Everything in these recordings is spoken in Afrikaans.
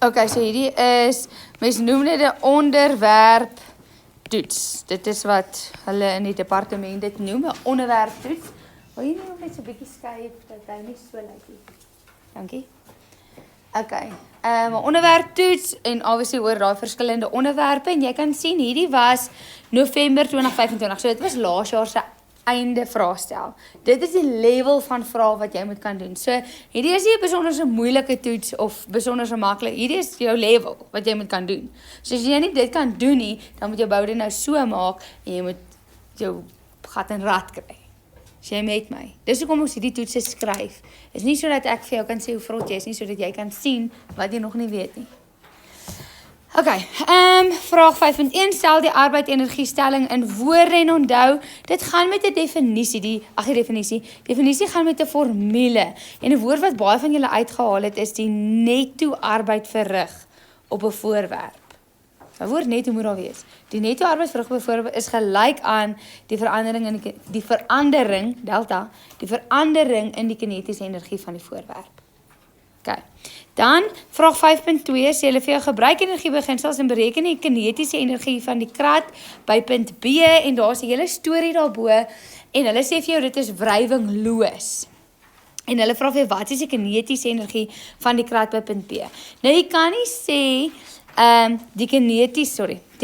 Okay, so hierdie is, mens noem dit 'n onderwerp toets. Dit is wat hulle in die departement dit noem, 'n onderwerp toets. Wil jy nog net so 'n bietjie skuif dat hy nie so lyk nie? Dankie. Okay. 'n Onderwerp toets en obviously oor daai verskillende onderwerpe en jy kan sien hierdie was November 2025. So dit was laas jaar se einde vraestel. Dit is die level van vrae wat jy moet kan doen. So hierdie is nie 'n besonder moeilike toets of besonder maklik. Hierdie is jou level wat jy moet kan doen. So as jy nie dit kan doen nie, dan moet jou boude nou so maak en jy moet jou gat en rad kry. As jy met my. Dis hoekom ons hierdie toetse skryf. Is nie sodat ek vir jou kan sê hoe vrot jy is nie, sodat jy kan sien wat jy nog nie weet nie. Okay, vraag 5.1, stel die arbeid-energiestelling in woorde en onthou, dit gaan met 'n definisie, definisie gaan met 'n formule, en 'n woord wat baie van julle uitgehaal het, is die netto arbeid verrig op 'n voorwerp. Die woord netto moet daar wees. Die netto arbeid verrig op 'n voorwerp is gelyk aan die verandering in die kinetiese energie van die voorwerp. Okay. Dan, vraag 5.2, sê hulle vir jou gebruik energiebeginsels en bereken die kinetiese energie van die krat by punt B, en daar is 'n hele storie daarbo, en hulle sê vir jou dit is wrywingloos. En hulle vra vir jou, wat is die kinetiese energie van die krat by punt B? Nou, jy kan nie sê, die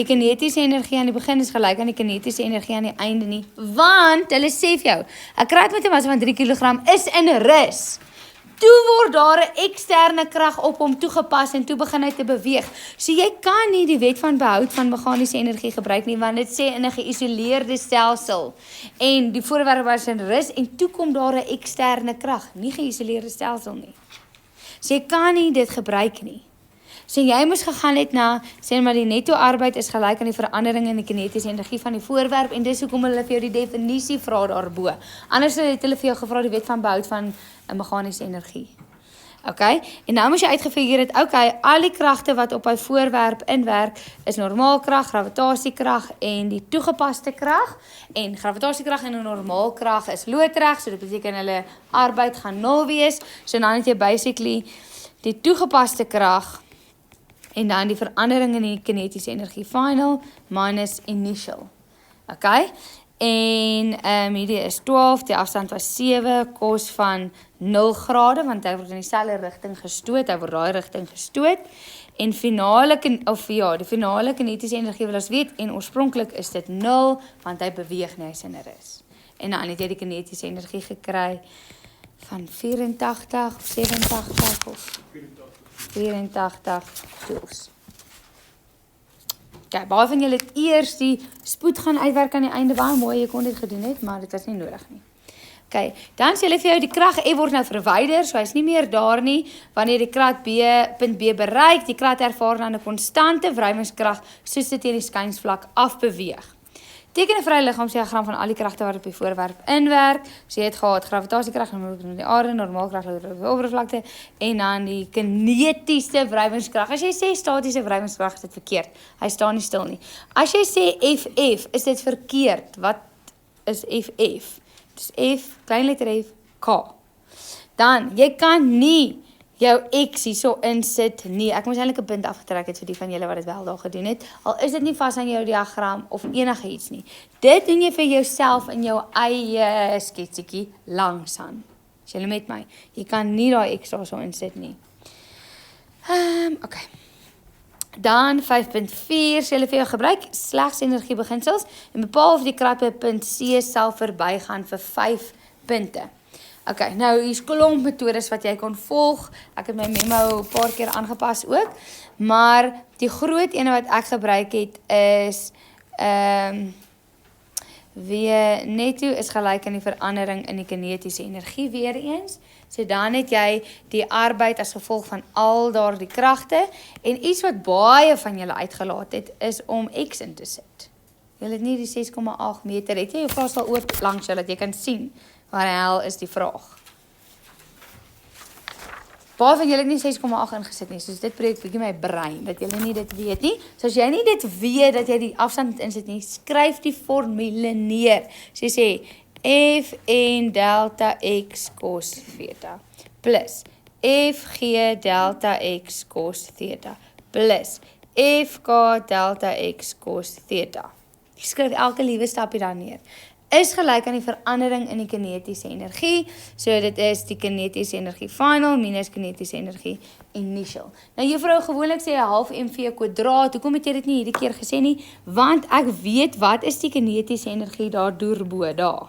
kinetiese energie aan die begin is gelyk aan die kinetiese energie aan die einde nie, want hulle sê vir jou, 'n krat met 'n massa van 3 kg is in rus. Toe word daar 'n eksterne krag op hom toegepas en toe begin hy te beweeg. So jy kan nie die wet van behoud van meganiese energie gebruik nie, want dit sê in 'n geïsoleerde stelsel. En die voorwerp was in rus en toe kom daar 'n eksterne krag, nie geïsoleerde stelsel nie. So jy kan nie dit gebruik nie. So jy moes gegaan het na, sê maar die netto arbeid is gelyk aan die verandering in die kinetiese energie van die voorwerp, en dis hoekom hulle vir jou die definisie vra daarbo. Anders het hulle vir jou gevra die wet van behoud van 'n meganiese energie. Okay, en nou moet jy uitgefigure het, okay, al die kragte wat op 'n voorwerp inwerk, is normaalkrag, gravitasiekrag en die toegepaste krag, en gravitasiekrag en 'n normaalkrag is loodreg, so dit beteken hulle arbeid gaan 0 wees, so dan het jy basically die toegepaste krag, en dan die verandering in die kinetiese energie, final minus initial. Okay, en hierdie is 12, die afstand was 7, kos van 0 grade, want hy word in dieselfde rigting gestoot, hy word daai rigting gestoot, en die finale kinetiese energie wil ons weet, en oorspronklik is dit 0, want hy beweeg nie, hy is in 'n rus. En dan het jy die kinetiese energie gekry van 84 of 87 of 84 joules. Okay, baie van julle het eers die spoed gaan uitwerk aan die einde, waar mooi jy kon dit gedoen het, maar dit was nie nodig nie. Okay, dan sê hulle vir jou, die krag F word nou verwyder, so hy is nie meer daar nie, wanneer die krat punt B bereik, die krat ervaar dan 'n konstante wrywingskrag, soos dit teen die skynsvlak afbeweeg. Teken 'n vryliggaampsdiagram van al die kragte wat op die voorwerp inwerk. So jy het gehad gravitasiekrag in die aarde, normaalkrag op die oppervlakte, en dan die kinetiese wrywingskrag. As jy sê statiese wrywingskrag, is dit verkeerd. Hy staan nie stil nie. As jy sê FF, is dit verkeerd. Wat is FF? Dis F, klein letter F, K. Dan, jy kan nie jou X hierso insit nie. Ek moes eintlik 'n punt afgetrek het vir die van julle wat dit wel daar gedoen het. Al is dit nie vas aan jou diagram of enige iets nie. Dit doen jy vir jouself in jou eie sketsiekie langs aan. Is julle met my? Jy kan nie daai X daar so insit nie. Okay. Dan 5.4 sê hulle vir jou gebruik slegs energiebeginsels en bepaal of die krat by punt C sal verbygaan vir 5 punte. Okay, nou hier's klomp metodes wat jy kon volg. Ek het my memo 'n paar keer aangepas ook, maar die groot ene wat ek gebruik het is W netto is gelyk aan die verandering in die kinetiese energie weer eens. So dan het jy die arbeid as gevolg van al daardie kragte, en iets wat baie van julle uitgelaat het is om X in te sit. Julle het nie die 6,8 meter, het jy jou vraestel oop langs jou dat jy kan sien waar die hel is die vraag. Baie van julle het nie 6,8 ingesit nie, soos dit breek bietjie my brein, dat julle nie dit weet nie. So as jy nie dit weet, dat jy die afstand moet insit nie, skryf die formule neer. So jy sê, F en delta X cos theta, plus FG delta X cos theta plus FK delta X cos theta. Ek skryf elke liewe stapie dan neer. Is gelyk aan die verandering in die kinetiese energie. So dit is die kinetiese energie final minus kinetiese energie initial. Nou juffrou, gewoonlik sê 'n half mv kwadraat. Hoekom het jy dit nie hierdie keer gesê nie? Want ek weet wat is die kinetiese energie daar deurbo daar.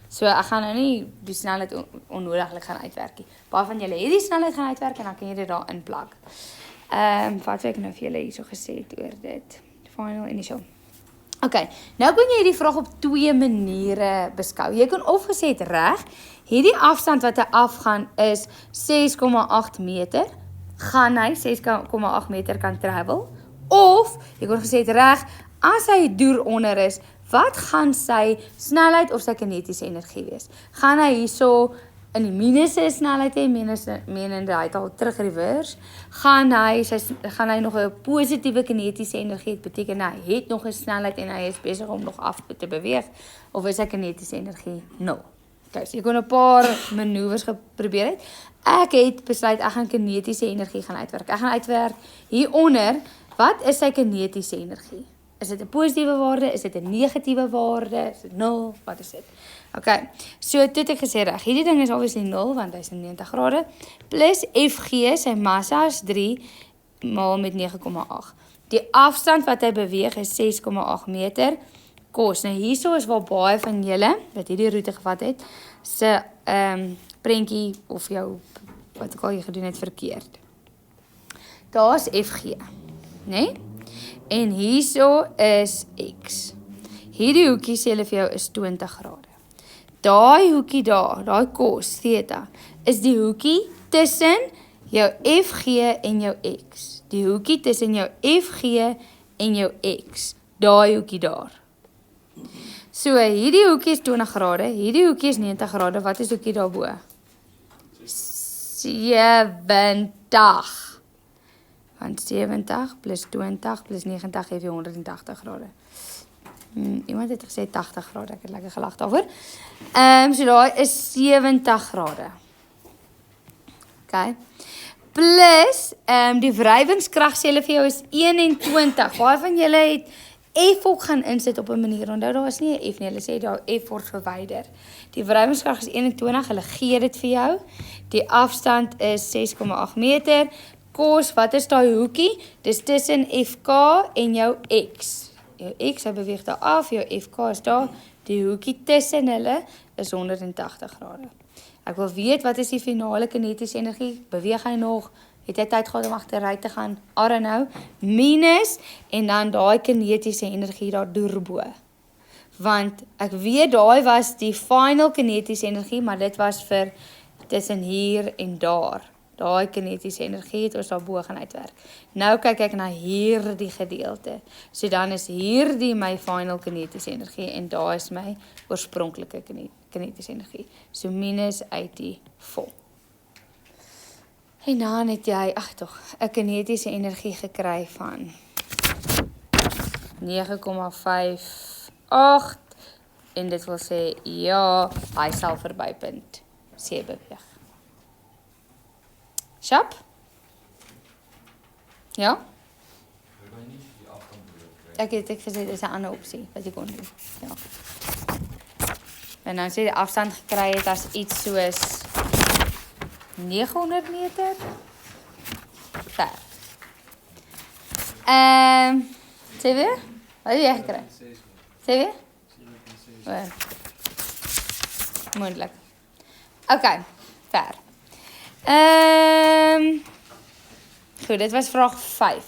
So ek gaan nou nie die snelheid onnodiglik gaan uitwerk nie. Baie van julle het die snelheid gaan uitwerk en dan kan jy dit daar inplak. Wat wil ek nou vir julle hierso gesê het oor dit? Final initial. Okay, nou kan jy hierdie vraag op 2 maniere beskou. Jy kan of gesê het reg, hierdie afstand wat hy afgaan is 6,8 meter, gaan hy 6,8 meter kan travel, of jy kan gesê het reg, as hy deur onder is, wat gaan sy snelheid of sy kinetiese energie wees? Gaan hy hierso in die minusse snelheid hê, menende hy het al terug reverse, gaan hy nog 'n positiewe kinetiese energie, dit beteken hy het nog 'n snelheid en hy is besig om nog af te beweeg, of is sy kinetiese energie 0? Okay, so jy kon 'n paar manoeuvres geprobeer het. Ek het besluit, ek gaan kinetiese energie gaan uitwerk. Ek gaan uitwerk hieronder, wat is sy kinetiese energie? Is dit 'n positiewe waarde? Is dit 'n negatiewe waarde? Is dit 0? Wat is dit? Okay, so toe het ek gesê reg, hierdie ding is obviously 0, want hy is 90 grade, plus FG, sy massa is 3, maal met 9,8. Die afstand wat hy beweeg is 6,8 meter, kos. Nou hierso is waar baie van julle, wat hierdie route gevat het, se prentjie, of jou, wat ek al jy gedoen het, verkeerd. Daar is FG, né? En hierso is X. Hierdie hoekie sê hulle vir jou is 20 grade. Daai hoekie daar, daai cos theta, is die hoekie tussen jou FG en jou X. Die hoekie tussen jou FG en jou X. Daai hoekie daar. So, hierdie hoekie is 20 grade, hierdie hoekie is 90 grade, wat is hoekie daarbo? 70. Want 70 plus 20 plus 90 geef jy 180 grade. Iemand het gesê 80 grade, ek het lekker gelag daarvoor. So daar is 70 grade. Okay. Plus, die wrywingskrag sê hulle vir jou is 21. Baie van julle het F ook gaan insit op 'n manier. Onthou, daar is nie 'n F nie, hulle sê daar F word verwyder. Die wrywingskrag is 21, hulle gee dit vir jou. Die afstand is 6,8 meter. Kos, wat is daai hoekie? Dis tussen FK en jou X. Jou X, hy beweeg daar af, jou FK is daar. Die hoekie tussen hulle is 180 grade. Ek wil weet, wat is die finale kinetiese energie? Beweeg hy nog? Het hy tyd gehad om agteruit te gaan? I don't know. Minus, en dan daai kinetiese energie daar deurbo. Want ek weet, daai was die final kinetiese energie, maar dit was vir tussen hier en daar. Daai kinetiese energie het ons daarbo gaan uitwerk. Nou kyk ek na hierdie gedeelte. So dan is hierdie my final kinetiese energie en daar is my oorspronklike kinetiese energie. So minus uit die vol. En dan het jy, 'n kinetiese energie gekry van 9,58 en dit wil sê, ja, hy sal verby punt C beweeg. Sharp? Ja? Ek het gesê, dit is 'n ander opsie, wat jy kon doen. Ja. En dan sê die afstand gekry het as iets soos 900 meter. Ver. Sê weer? Wat het jy gekry? Sê weer? Moeilik. Okay, ver. Goed, dit was vraag 5.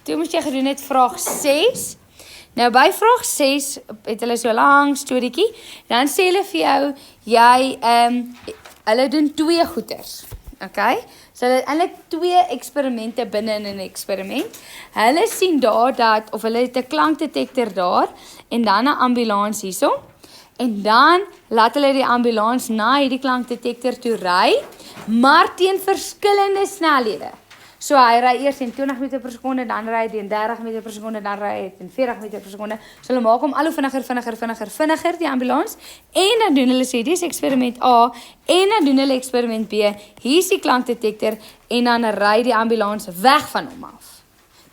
Toe moes jy gedoen het vraag 6. Nou by vraag 6 het hulle so lang storieetjie. Dan sê hulle vir jou, hulle doen 2 goeters. Okay? So hulle het eintlik 2 eksperimente binne in 'n eksperiment. Hulle sien daar dat, of hulle het 'n klankdetektor daar, en dan 'n ambulans hierso. En dan laat hulle die ambulans na hierdie klankdetektor toe ry, maar teen verskillende snelhede. So hy ry eers teen 20 meter per sekonde, dan ry hy teen 30 meter per sekonde, dan ry hy teen 40 meter per sekonde. So hulle maak hom al hoe vinniger die ambulans. En dan doen hulle sê dis eksperiment A en dan doen hulle eksperiment B. Hier is die klankdetektor en dan ry die ambulans weg van hom af.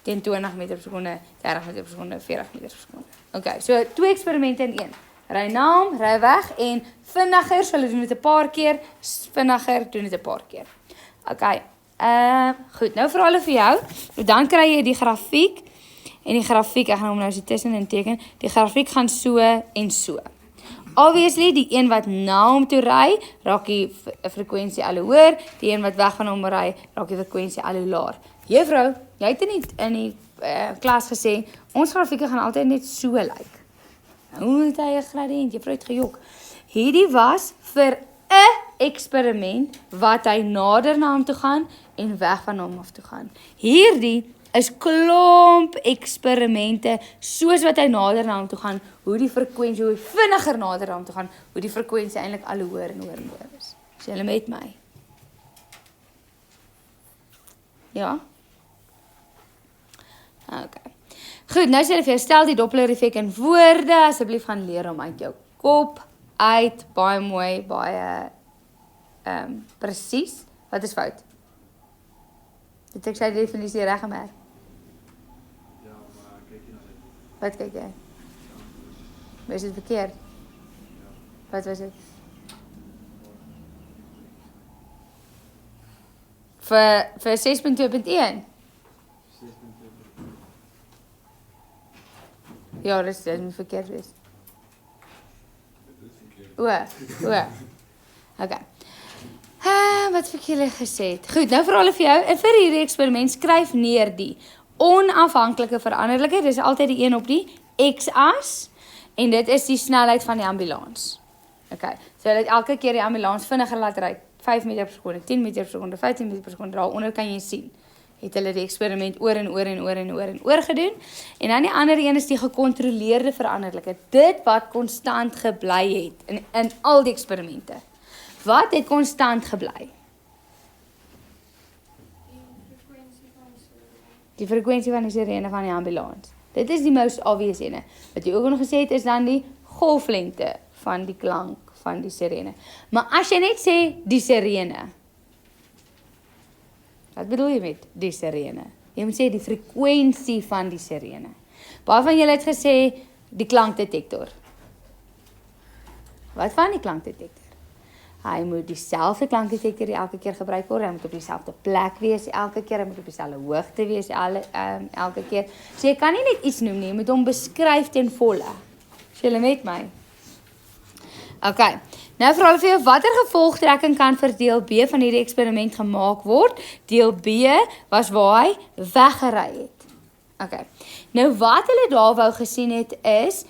Teen 20 meter per sekonde, 30 meter per sekonde, 40 meter per sekonde. Okay, so 2 eksperimente in 1. Ry na hom, ry weg en vinniger, so hulle doen dit 'n paar keer, vinniger doen dit 'n paar keer. Okay. Goed, nou vra hulle vir jou. Dan kry jy die grafiek en die grafiek, ek gaan hom nou so tussenin teken. Die grafiek gaan so en so. Obviously, die een wat na hom toe ry, raak die frekwensie al hoe hoër, die een wat weg van hom ry, raak die frekwensie al hoe laer. Juffrou, jy het in die klas gesê, ons grafieke gaan altyd net so lyk. Hoe het hy 'n gradiënt? Juffrou het gejok. Hierdie was vir 'n eksperiment wat hy nader na hom toe gaan en weg van hom af toe gaan. Hierdie is klomp eksperimente soos wat hy nader na hom toe gaan, hoe die frekwensie, hoe vinniger nader na hom toe gaan, hoe die frekwensie eintlik al hoe hoër en hoër en hoër is. Is julle met my? Ja? Okay. Goed, nou sê hulle vir jou, stel die Doppler effek in woorde, asseblief gaan leer hom uit jou kop uit, baie mooi, baie presies. Wat is fout? Het ek sy definisie reg gemerk? Ja, maar kyk jy na dit. Wat kyk jy? Was dit verkeerd? Ja. Wat was dit? Vir 6.2.1? 6.2. Ja, dit moet verkeerd wees. Dit is verkeerd. Okay. Wat vir julle gesê het? Goed, nou vir hulle vir jou, en vir hierdie eksperiment skryf neer die onafhanklike veranderlikheid, dis altyd die een op die x-as, en dit is die snelheid van die ambulans. Okay, so dat elke keer die ambulans vinniger laat ry, 5 meter per sekonde, 10 meter per sekonde, 15 meter per sekonde, daaronder kan jy sien. Het hulle die eksperiment oor en oor gedoen. En dan die ander een is die gecontroleerde veranderlikheid. Dit wat konstant gebly het in al die eksperimente. Wat het konstant gebly? Die frekwensie van die sirene van die ambulans. Dit is die most obvious ene. Wat jy ook nog gesê het is dan die golflengte van die klank van die sirene. Maar as jy net sê die sirene, wat bedoel jy met die sirene? Jy moet sê die frekwensie van die sirene. Baie van julle het gesê die klankdetektor. Wat van die klankdetektor? Hy moet dieselfde klankdetektor elke keer gebruik word, hy moet op dieselfde plek wees elke keer, hy moet op dieselfde hoogte wees elke keer. So jy kan nie net iets noem nie, jy moet hom beskryf ten volle. Is julle met my? Okay, nou vra hulle vir jou, watter gevolgtrekking kan vir deel B van hierdie eksperiment gemaak word? Deel B was waar hy weggery het. Okay, nou wat hulle daar wou gesien het is,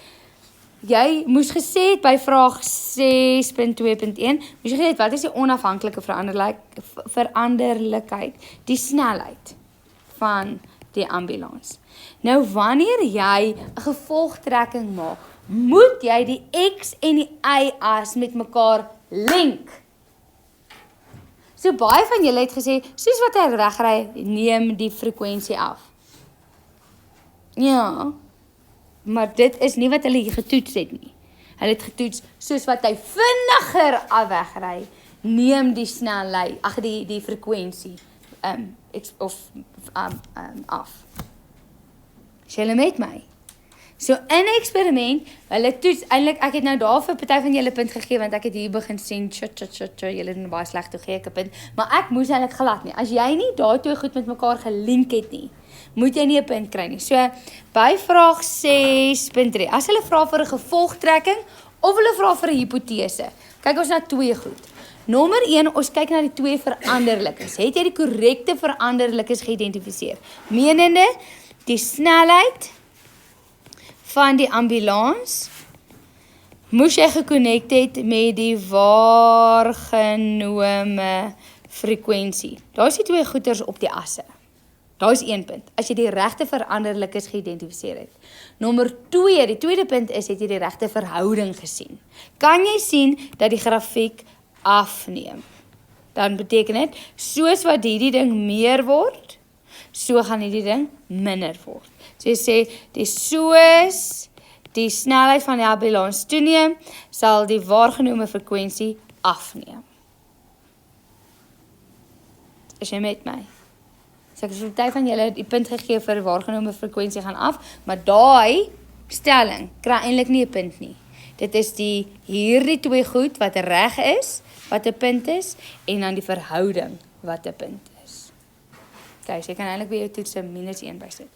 jy moes gesê het by vraag 6.2.1, moes jy gesê het, wat is die onafhanklike veranderlikheid, die snelheid van die ambulans. Nou wanneer jy 'n gevolgtrekking maak, moet jy die x en die y-as met mekaar link. So baie van julle het gesê, soos wat hy wegry, neem die frekwensie af. Ja, maar dit is nie wat hulle hier getoets het nie. Hulle het getoets, soos wat hy vinniger wegry, neem die snelheid, die frekwensie af. Is julle met my? So in 'n eksperiment, hulle toets, eintlik ek het nou daar vir party van julle punt gegee, want ek het hier begin sien, julle het baie sleg toe gee ek 'n punt, maar ek moes eintlik glad nie. As jy nie daai twee goed met mekaar gelink het nie, moet jy nie 'n punt kry nie. So by vraag 6.3, as hulle vra vir 'n gevolgtrekking of hulle vra vir 'n hipotese, kyk ons na twee goed. Nommer 1, ons kyk na die twee veranderlikes. Het jy die korrekte veranderlikes geïdentifiseer? Menende die snelheid van die ambulans moes jy gekonnekt het met die waargenome frekwensie. Daar is die twee goeters op die asse. Daar is 1 punt, as jy die regte veranderlikes geïdentifiseer het. Nommer 2, die tweede punt is, het jy die regte verhouding gesien. Kan jy sien dat die grafiek afneem? Dan beteken dit, soos wat hierdie ding meer word, so gaan hierdie ding minder word. So jy sê, die soos die snelheid van die ambulans toeneem, sal die waargenome frekwensie afneem. Is jy met my? So ek het vir party van julle die punt gegee vir waargenome frekwensie gaan af, maar daai stelling kry eintlik nie 'n punt nie. Dit is hierdie twee goed wat reg is, wat 'n punt is, en dan die verhouding wat 'n punt is. Okay, so jy kan eintlik by jou toetse -1 bysit.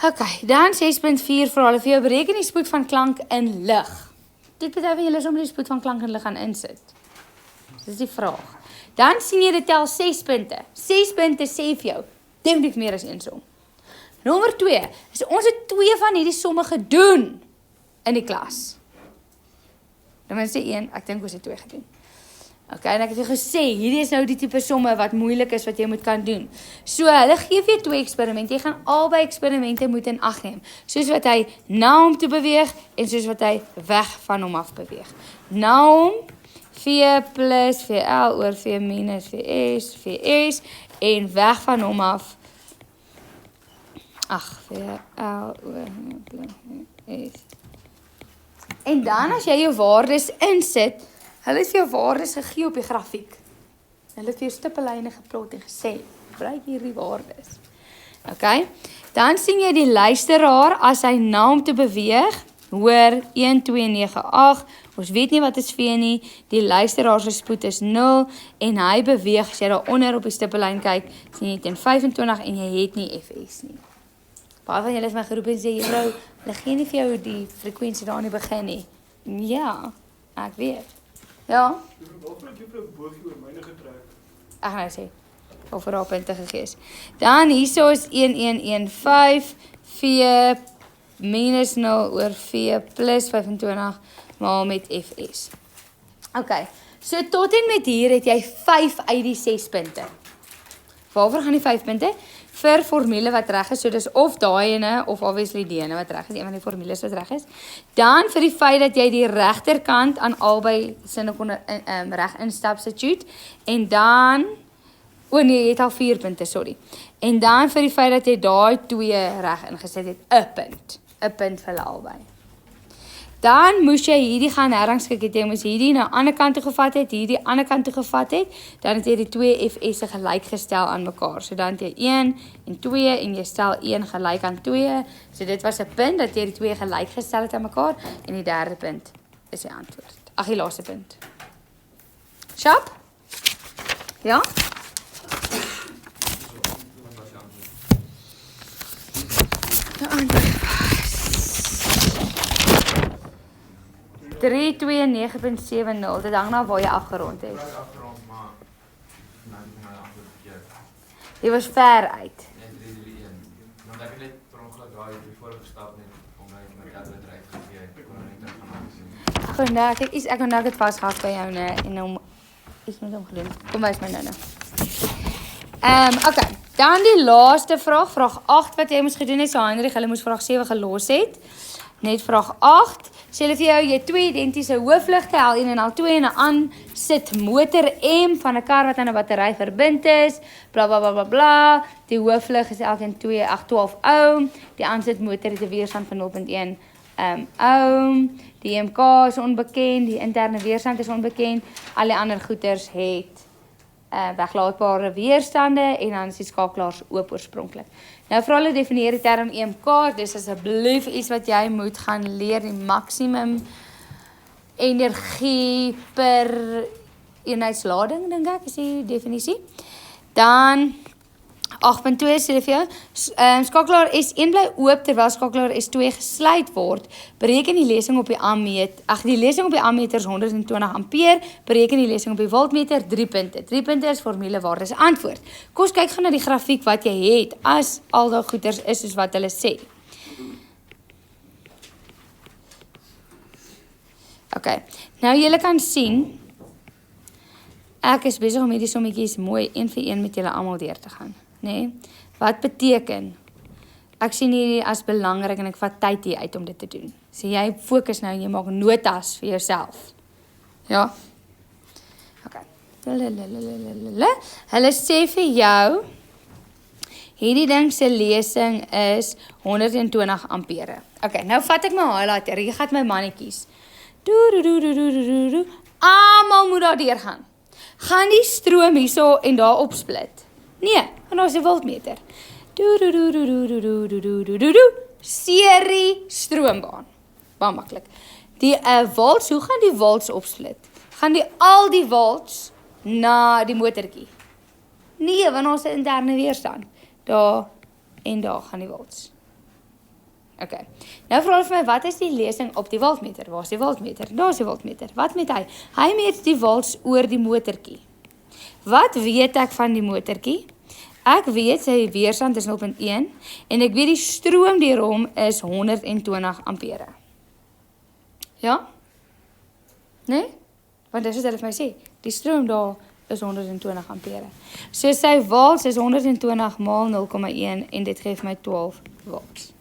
Okay, dan 6.4 vra hulle vir jou bereken die spoed van klank in lig. Dit party van julle sommer die spoed van klank in lig gaan insit. Dis die vraag. Dan sien jy dit tel 6 punte. 6 punte sê vir jou, definitief meer as 1 som. Nommer 2, is ons het 2 van hierdie somme gedoen in die klas. Dan mense 1, ek dink ons het 2 gedoen. Okay, en ek het jou gesê, hierdie is nou die tipe somme wat moeilik is wat jy moet kan doen. So, hulle gee vir jou 2 eksperimente, jy gaan albei eksperimente moet in ag neem. Soos wat hy na hom toe beweeg, en soos wat hy weg van hom af beweeg. Na hom, V plus VL oor V minus VS, en weg van hom af, VL oor VS. En dan as jy jou waardes insit, hulle het vir jou waardes gegee op die grafiek. Hulle het vir jou stippellyne geplot en gesê, gebruik hierdie waardes. Okay, dan sien jy die luisteraar as hy na hom toe beweeg, hoor 1298, ons weet nie wat is V nie, die luisteraar se spoed is 0, en hy beweeg, as jy daar onder op die stippellyn kyk, sien jy teen 25 en jy het nie FS nie. Baie van julle is my geroep en sê, juffrou, hulle gee nie vir jou die frekwensie daar in die begin nie. Ja, ek weet. Ja? Waarvoor het juffrou boogie oor myne getrek? Ek gaan nou sê, waarvoor haar punte gegee is. Dan hierso is 1115, V minus 0 oor V plus 25, maar met FS. Ok, so tot en met hier het jy 5 uit die 6 punte. Waarvoor gaan die 5 punte? Vir formule wat reg is, so dis of daai ene, of obviously die ene wat reg is, een van die formules wat reg is. Dan vir die feit dat jy die regterkant aan albei sinne kon reg insubstitute, en dan, nee, jy het al 4 punte, sorry. En dan vir die feit dat jy daai 2 reg ingesit het, 'n punt vir hulle albei. Dan moes jy hierdie gaan herrangskik het, jy moes hierdie na ander kant toe gevat het, hierdie ander kant toe gevat het, dan het jy die 2 FS'e gelyk gestel aan mekaar. So dan het jy 1 en 2 en jy stel 1 gelyk aan 2. So dit was 'n punt dat jy die 2 gelyk gestel het aan mekaar en die derde punt is die antwoord. Ag, die laaste punt. Sharp? Ja? Die antwoord. 329.70, dit hang na waar jy afgerond het. Ik heb afgerond, maar nou die antwoord verkeerd. Jy was ver uit. Nee, 331. Want ek het net per ongeluk daai die vorige stap net omdat ek my tablet uitgegee het. Ek kon net terug gaan sien. Goed, nou ek het nou dit vasgehou by jou en hom iets met hom gedoen. Kom wys my nou. Okay, dan die laaste vraag, vraag 8 wat jy moes gedoen het, so Heinrich, hulle moes vraag 7 gelos het. Net vraag 8. Sê hulle vir jou, jy 2 identiese hoofligte, L1 en L2 en 'n aansit motor M van 'n kar wat aan 'n battery verbind is, bla bla bla bla bla. Die hooflig is elkeen 12 ohm. Die aansit motor het 'n weerstand van 0.1 ohm. Die EMK is onbekend, die interne weerstand is onbekend. Al die ander goeders het weglaatbare weerstande en dan is die skakelaars oop oorspronklik. Nou vir hulle definieer die term EMK, dis asseblief iets wat jy moet gaan leer, die maksimum energie per eenheidslading, dink ek, is die definisie. Dan 8.2 sê vir jou, skakelaar S1 bly oop terwyl skakelaar S2 gesluit word. Bereken die lesing op die ammeter. Die lesing op die ammeter is 120 ampere. Bereken die lesing op die voltmeter 3 punte. 3 punte is formule waar dis antwoord. Kom ons kyk gou na die grafiek wat jy het as al daai goeders is soos wat hulle sê. Okay. Nou julle kan sien ek is besig om hierdie sommetjies mooi een vir een met julle almal deur te gaan. Nee, wat beteken, ek sien hierdie as belangrik en ek vat tyd hier uit om dit te doen. So jy fokus nou en jy maak notas vir jouself. Ja? Ok. Hulle sê vir jou, Hierdie ding se lesing is 120 ampere. Okay, nou vat ek my highlighter, hier gaan my mannetjies. Almal moet daar deur gaan. Gaan die stroom hierso en daar opsplit? Nee, want daar is 'n voltmeter. Serie stroombaan. Baie maklik. Die volts, hoe gaan die volts opsplit? Gaan al die volts na die motortjie? Nee, want ons het interne weerstand. Daar en daar gaan die volts. Okay. Nou vra hulle vir my, wat is die lesing op die voltmeter? Waar is die voltmeter? Daar is die voltmeter. Wat met hy? Hy meet die volts oor die motortjie. Wat weet ek van die motortjie? Ek weet sy weerstand is 0.1 en ek weet die stroom deur hom is 120 ampere. Ja? Nee? Want dis wat hulle vir my sê. Die stroom daar is 120 ampere. So sy volts is 120 maal 0,1 en dit gee vir my 12 volts.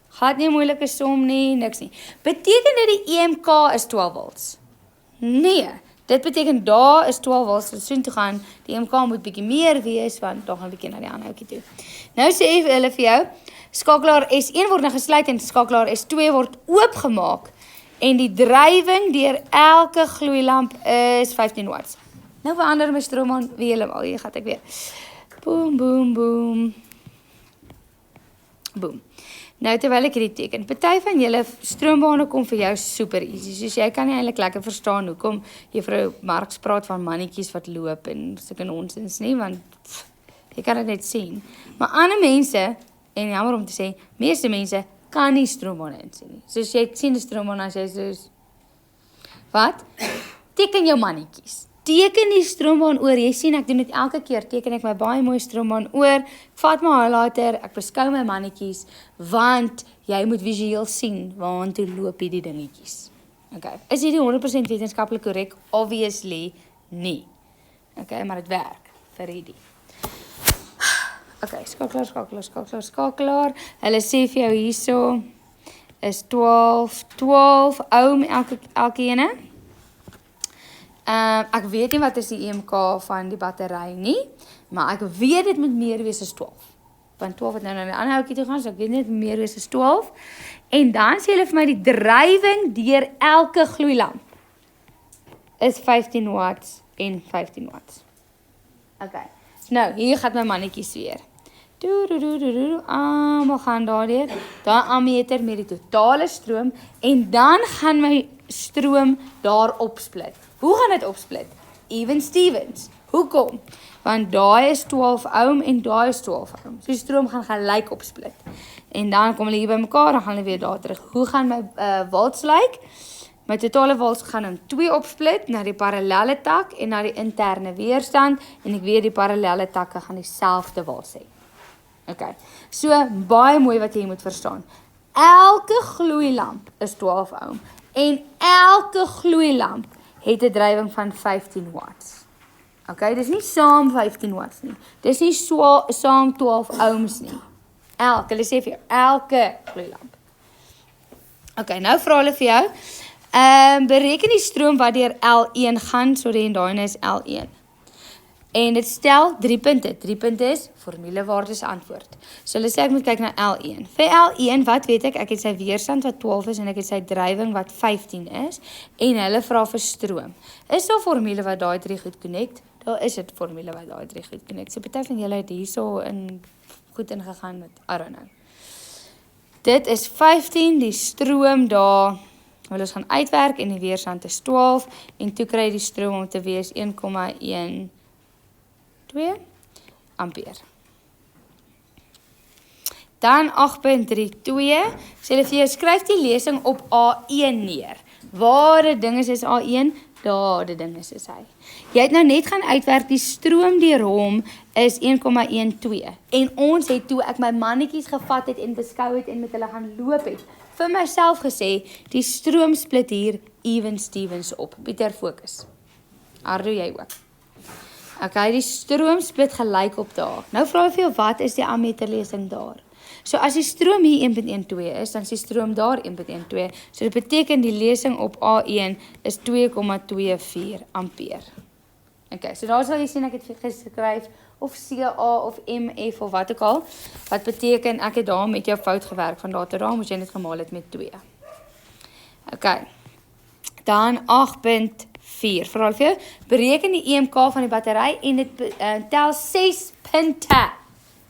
Gaat nie 'n moeilike som nie, niks nie. Beteken dit die EMK is 12 volts? Nee, dit beteken daar is 12 volts, so soontoe gaan, die EMK moet bietjie meer wees, want daar gaan bietjie na die ander houtjie toe. Nou sê hulle vir jou, skakelaar S1 word nou gesluit en skakelaar S2 word oopgemaak en die drywing deur elke gloeilamp is 15 watts. Nou verander my stroom aan, wie julle al, hier gaan ek weer. Boom, boom, boom. Boom. Nou terwyl ek hierdie teken, party van julle stroombane kom vir jou super easy, soos jy kan nie eintlik lekker verstaan hoekom juffrou Marx praat van mannetjies wat loop en sulke nonsens nie, want jy kan dit net sien. Maar ander mense, en jammer om te sê, meeste mense kan nie stroombane insien nie. Soos jy sien die stroombane as jy soos, wat? Teken jou mannetjies. Teken die stroombaan oor, jy sien ek doen dit elke keer, teken ek my baie mooi stroombaan oor, ek vat my highlighter, ek beskou my mannetjies, want jy moet visueel sien, waartoe loop hierdie dingetjies. Okay. Is hierdie 100% wetenskaplik korrek? Obviously nie. Okay, maar dit werk vir hierdie. Okay, skakelaar. Hulle sê vir jou hierso is 12 ohm elke ene. Ek weet nie wat is die EMK van die battery nie, maar ek weet dit moet meer wees as 12. Want 12 het nou na die ander houtjie toe gaan, so ek weet net meer wees as 12. En dan sê hulle vir my die drywing deur elke gloeilamp is 15 watts en 15 watts. Okay. Nou, hier gaan my mannetjies weer. Almal gaan daardeur. Dan ammeter met die totale stroom en dan gaan my stroom daar opsplit. Hoe gaan dit opsplit? Even Stevens. Hoekom? Want daai is 12 ohm en daai is 12 ohm. So die stroom gaan gelyk opsplit. En dan kom hulle hier by mekaar, dan gaan hulle weer daar terug. Hoe gaan my volts lyk? My totale volts gaan in 2 opsplit, na die parallelle tak en na die interne weerstand. En ek weet die parallelle takke gaan dieselfde volts hê. Okay. So, baie mooi wat jy moet verstaan. Elke gloeilamp is 12 ohm. En elke gloeilamp het 'n drywing van 15 watts. Okay, dis nie saam 15 watts nie. Dis nie saam 12 ohms nie. Hulle sê vir jou, elke gloeilamp. Okay, nou vra hulle vir jou, bereken die stroom wat deur L1 gaan, sorry, en daai is L1. En dit stel 3 punte. 3 punte is formulewaardes antwoord. So hulle sê ek moet kyk na L1. Vir L1, wat weet ek? Ek het sy weerstand wat 12 is en ek het sy drywing wat 15 is. En hulle vra vir stroom. Is daar formule wat daai 3 goed connect? Daar is dit formule wat daai 3 goed connect. So party van julle het hierso in goed ingegaan met, I don't know. Dit is 15, die stroom daar, ons gaan uitwerk en die weerstand is 12 en toe kry die stroom om te wees 1,12 ampere. Dan 8.32, sê hulle vir jou, skryf die lesing op A1 neer. Waar die ding is A1, daar die ding is hy. Jy het nou net gaan uitwerk, die stroom deur hom is 1,12. En ons het toe ek my mannetjies gevat het en beskou het en met hulle gaan loop het, vir myself gesê, die stroom split hier even Stevens op. Pieter, fokus. Ardo, jy ook. Okay, die stroom split gelyk op daar. Nou vra ek vir jou, wat is die ammeterlesing daar? So as die stroom hier 1.12 is, dan is die stroom daar 1.12. So dit beteken die lesing op A1 is 2,24 ampere. Okay, so daar sal jy sien ek het geskryf of CA of MF of wat ook al, wat beteken ek het daar met jou fout gewerk, van daar tot daar moes jy net gemaal het met 2. Ok, dan 8.4, vooral vir jou, bereken die EMK van die battery en dit tel 6 punte,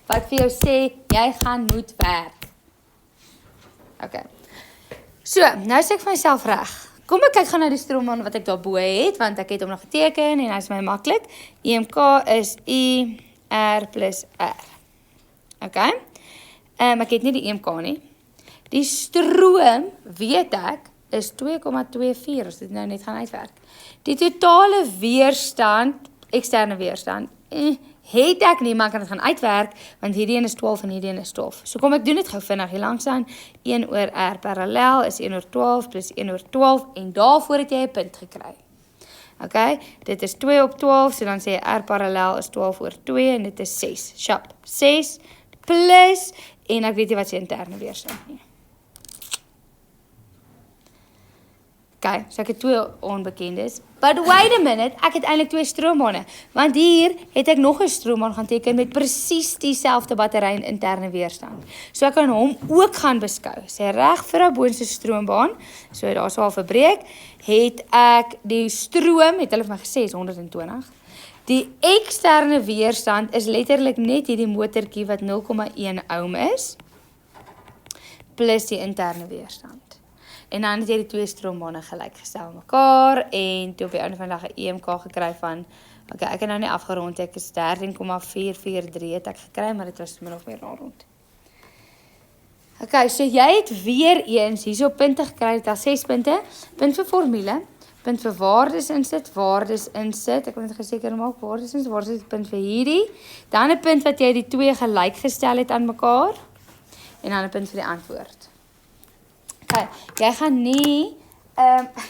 wat vir jou sê, jy gaan moet werk. Ok, so, nou sê ek vir myself reg, kom ek kyk gaan na die stroomman wat ek daarbo het, want ek het hom nog geteken en hy is my maklik. EMK is I, R plus R. Ok, ek het nie die EMK nie. Die stroom, weet ek, is 2,24, as dit nou net gaan uitwerk. Die totale weerstand, eksterne weerstand, het ek nie, maar ek kan dit gaan uitwerk, want hierdie een is 12 en hierdie een is 12. So kom ek doen dit gou vinnig hier langs aan, 1 oor R parallel is 1 oor 12 plus 1 oor 12, en daarvoor het jy 'n punt gekry. Ok, dit is 2 op 12, so dan sê jy R parallel is 12 oor 2, en dit is 6. Sharp, 6 plus, en ek weet nie wat sy interne weerstand nie. Ok, so ek het 2 onbekendes. But wait a minute, ek het eintlik 2 stroombane. Want hier het ek nog 'n stroombaan gaan teken met presies dieselfde battery en interne weerstand. So ek kan hom ook gaan beskou. Sê reg vir 'n boonste stroombaan, so daar sou al verbreek, het ek die stroom, het hulle vir my gesê is 120. Die eksterne weerstand is letterlik net hierdie motortjie wat 0,1 ohm is, plus die interne weerstand. En dan het jy die 2 stroombane gelyk gestel aan mekaar, en toe op die einde van die dag 'n EMK gekry van, ok, ek het nou nie afgerond, ek is 13,443 het ek gekry, maar dit was min of meer na rond. Ok, so jy het weer eens hierso punte gekry, dit al 6 punte, punt vir formule, punt vir waardes insit, ek wil net geseker maak, waardes insit, punt vir hierdie, dan 'n punt wat jy die 2 gelyk gestel het aan mekaar, en dan 'n punt vir die antwoord. Okay, jy gaan nie,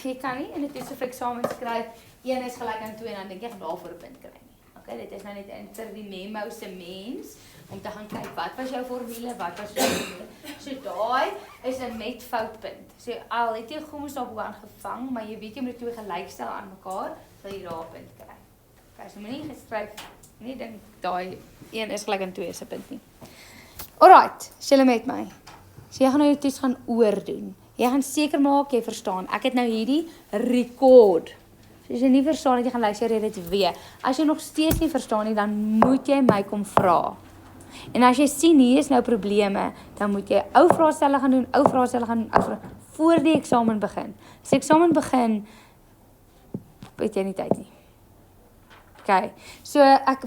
jy kan nie in 'n toets of eksamen skryf, 1 is gelyk aan 2 en dan dink jy gaan daarvoor 'n punt kry nie. Okay, dit is nou net vir die memo se mens, om te gaan kyk, wat was jou formule, wat was jou formule. So daai is 'n met foutpunt. So al het jy gommers daarbo aangevang, maar jy weet jy moet die 2 gelykstel aan mekaar, sal jy daar 'n punt kry. Okay, so moenie geskryf, nie dink daai 1 is gelyk aan 2 is 'n punt nie. Alright, is julle met my? So jy gaan nou jou toets gaan oordoen. Jy gaan seker maak jy verstaan. Ek het nou hierdie record. So as jy nie verstaan het, jy gaan luister jy dit weer. As jy nog steeds nie verstaan nie, dan moet jy my kom vra. En as jy sien hier is nou probleme, dan moet jy ou vraestelle gaan doen, voor die eksamen begin. As die eksamen begin, weet jy nie tyd nie. Okay. So ek